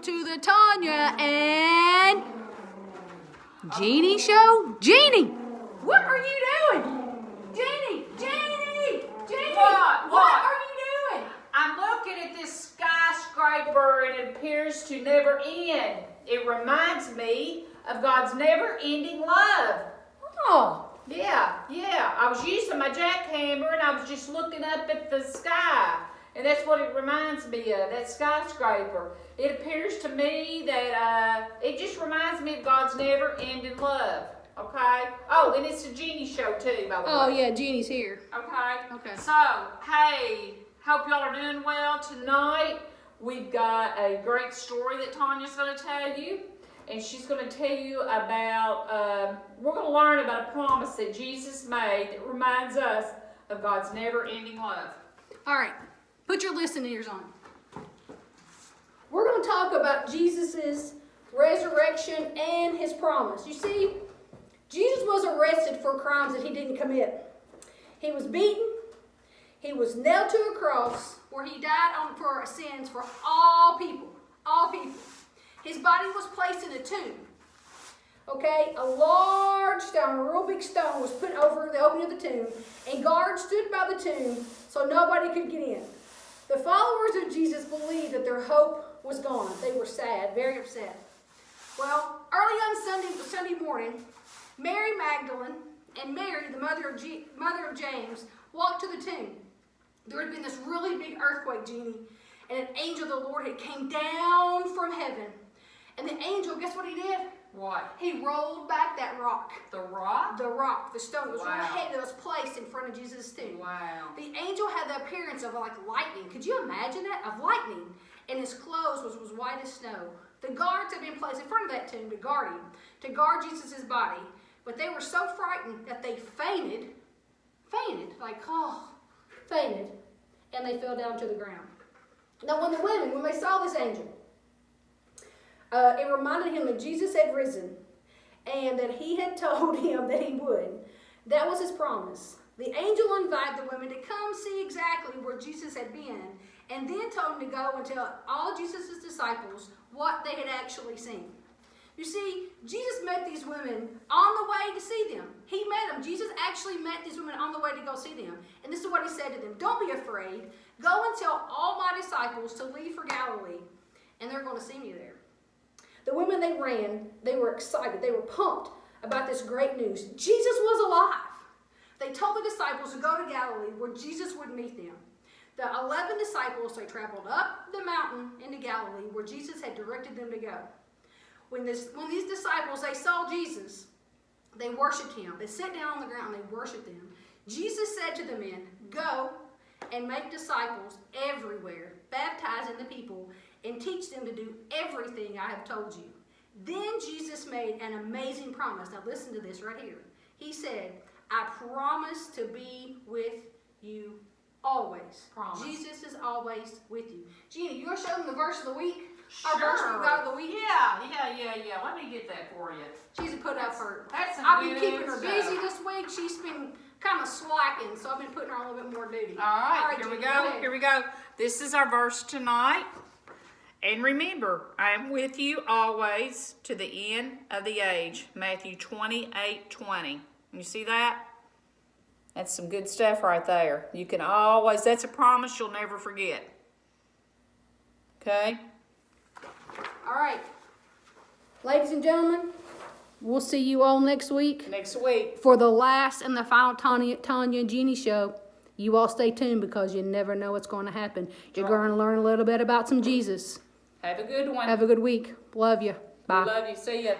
welcome to the Tonya and Jeanne show. Jeanne, what are you doing? Jeanne! What are you doing? I'm looking at this skyscraper and it appears to never end. It reminds me of God's never-ending love. Oh. Yeah. I was using my jackhammer and I was just looking up at the sky. And that's what it reminds me of, that skyscraper. It appears to me that it just reminds me of God's never-ending love. Okay? Oh, and it's a Jeanne show too, by the way. Oh, yeah, Jeannie's here. Okay? So, hey, hope y'all are doing well tonight. We've got a great story that Tonya's going to tell you. And she's going to tell you about, we're going to learn about a promise that Jesus made that reminds us of God's never-ending love. All right, put your listening ears on. We're going to talk about Jesus' resurrection and his promise. You see, Jesus was arrested for crimes that he didn't commit. He was beaten. He was nailed to a cross where he died for our sins for all people. All people. His body was placed in a tomb. Okay, a large stone, a real big stone was put over the opening of the tomb, and guards stood by the tomb so nobody could get in. The followers of Jesus believed that their hope was gone. They were sad, very upset. Well, early on Sunday morning, Mary Magdalene and Mary, the mother of James, walked to the tomb. There had been this really big earthquake, Jeanne, and an angel of the Lord had came down from heaven. And the angel, guess what he did? What? He rolled back that rock. The rock? The rock, the stone. It was wow. really heavy that was placed in front of Jesus' tomb. Wow. The angel had the appearance of like lightning. Could you imagine that? Of lightning. And his clothes was white as snow. The guards had been placed in front of that tomb to guard him, to guard Jesus' body. But they were so frightened that they fainted, and they fell down to the ground. Now when the women, when they saw this angel, it reminded him that Jesus had risen and that he had told him that he would. That was his promise. The angel invited the women to come see exactly where Jesus had been, and then told them to go and tell all Jesus' disciples what they had actually seen. You see, Jesus met these women on the way to see them. He met them. Jesus actually met these women on the way to go see them. And this is what he said to them. Don't be afraid. Go and tell all my disciples to leave for Galilee, and they're going to see me there. The women, they ran. They were excited. They were pumped about this great news. Jesus was alive. They told the disciples to go to Galilee where Jesus would meet them. The 11 disciples, they traveled up the mountain into Galilee where Jesus had directed them to go. When these disciples, they saw Jesus, they worshiped him. They sat down on the ground and they worshiped him. Jesus said to the men, go and make disciples everywhere, baptizing the people, and teach them to do everything I have told you. Then Jesus made an amazing promise. Now listen to this right here. He said, I promise to be with you always. Promise. Jesus is always with you. Jeanne, you're showing the verse of the week? Sure. Our verse we got of the week? Yeah. Let me get that for you. She's put up her. That's some I've been good keeping her busy stuff. this week. She's been kind of slacking, so I've been putting her on a little bit more duty. All right, Jeanne, here we go. This is our verse tonight. And remember, I am with you always to the end of the age. Matthew 28:20. You see that? That's some good stuff right there. You can always, that's a promise you'll never forget. Okay? All right. Ladies and gentlemen, we'll see you all next week. Next week. For the last and the final Tonya and Jeanne show. You all stay tuned because you never know what's going to happen. You're going to learn a little bit about some Jesus. Have a good one. Have a good week. Love you. Bye. Love you. See ya.